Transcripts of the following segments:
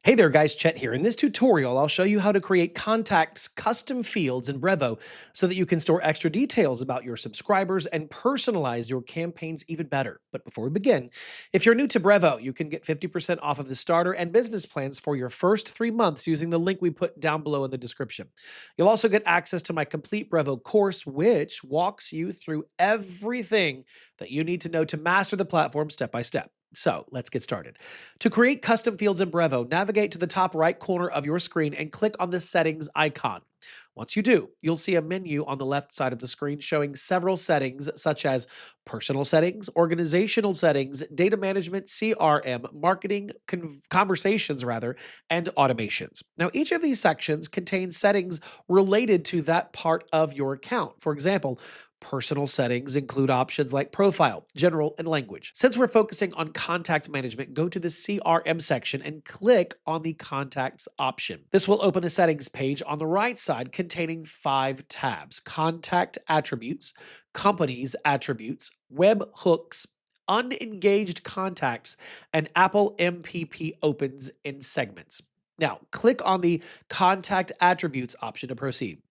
Hey there guys, Chet here. In this tutorial, I'll show you how to create contacts custom fields in Brevo so that you can store extra details about your subscribers and personalize your campaigns even better. But before we begin, if you're new to Brevo, you can get 50% off of the starter and business plans for your first 3 months using the link we put down below in the description. You'll also get access to my complete Brevo course, which walks you through everything that you need to know to master the platform step by step. So let's get started. To create custom fields in Brevo, navigate to the top right corner of your screen and click on the settings icon. Once you do, you'll see a menu on the left side of the screen showing several settings such as personal settings, organizational settings, data management, CRM, marketing, conversations rather, and automations. Now, each of these sections contains settings related to that part of your account. For example, personal settings include options like profile, general, and language. Since we're focusing on contact management, go to the CRM section and click on the contacts option. This will open a settings page on the right side containing 5 tabs: contact attributes, companies attributes, web hooks, unengaged contacts, and Apple MPP opens in segments. Now, click on the Contact Attributes option to proceed.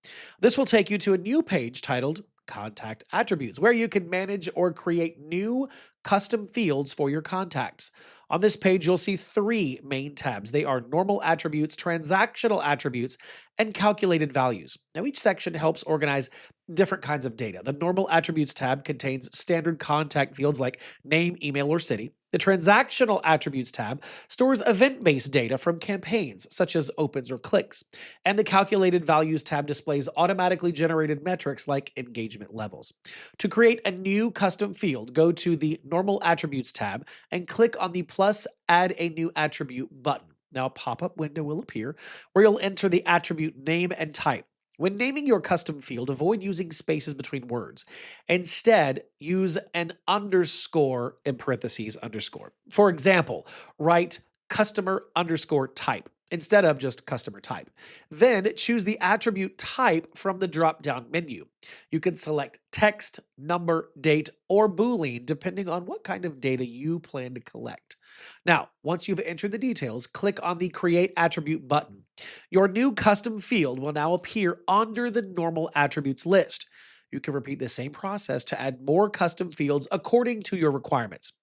This will take you to a new page titled Contact Attributes, where you can manage or create new custom fields for your contacts. On this page, you'll see 3 main tabs. They are normal attributes, transactional attributes, and calculated values. Now, each section helps organize different kinds of data. The normal attributes tab contains standard contact fields like name, email, or city. The transactional attributes tab stores event-based data from campaigns, such as opens or clicks. And the calculated values tab displays automatically generated metrics like engagement levels. To create a new custom field, go to the normal attributes tab and click on the plus add a new attribute button. Now, a pop-up window will appear where you'll enter the attribute name and type. When naming your custom field, avoid using spaces between words. Instead, use an underscore in parentheses underscore. For example, write customer underscore type instead of just customer type. Then choose the attribute type from the drop-down menu. You can select text, number, date, or Boolean depending on what kind of data you plan to collect. Now, once you've entered the details, click on the Create Attribute button. Your new custom field will now appear under the normal attributes list. You can repeat the same process to add more custom fields according to your requirements.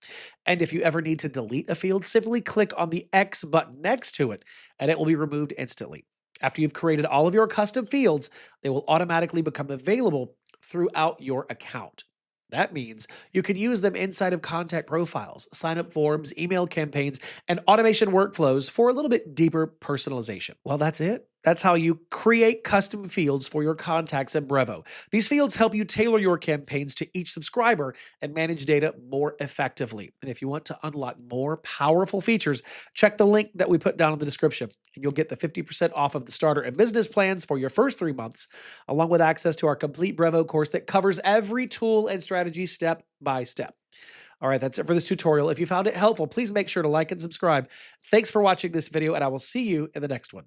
And if you ever need to delete a field, simply click on the X button next to it, and it will be removed instantly. After you've created all of your custom fields, they will automatically become available throughout your account. That means you can use them inside of contact profiles, sign-up forms, email campaigns, and automation workflows for a little bit deeper personalization. Well, that's it. That's how you create custom fields for your contacts in Brevo. These fields help you tailor your campaigns to each subscriber and manage data more effectively. And if you want to unlock more powerful features, check the link that we put down in the description, and you'll get the 50% off of the starter and business plans for your first 3 months, along with access to our complete Brevo course that covers every tool and strategy step by step. All right, that's it for this tutorial. If you found it helpful, please make sure to like and subscribe. Thanks for watching this video, and I will see you in the next one.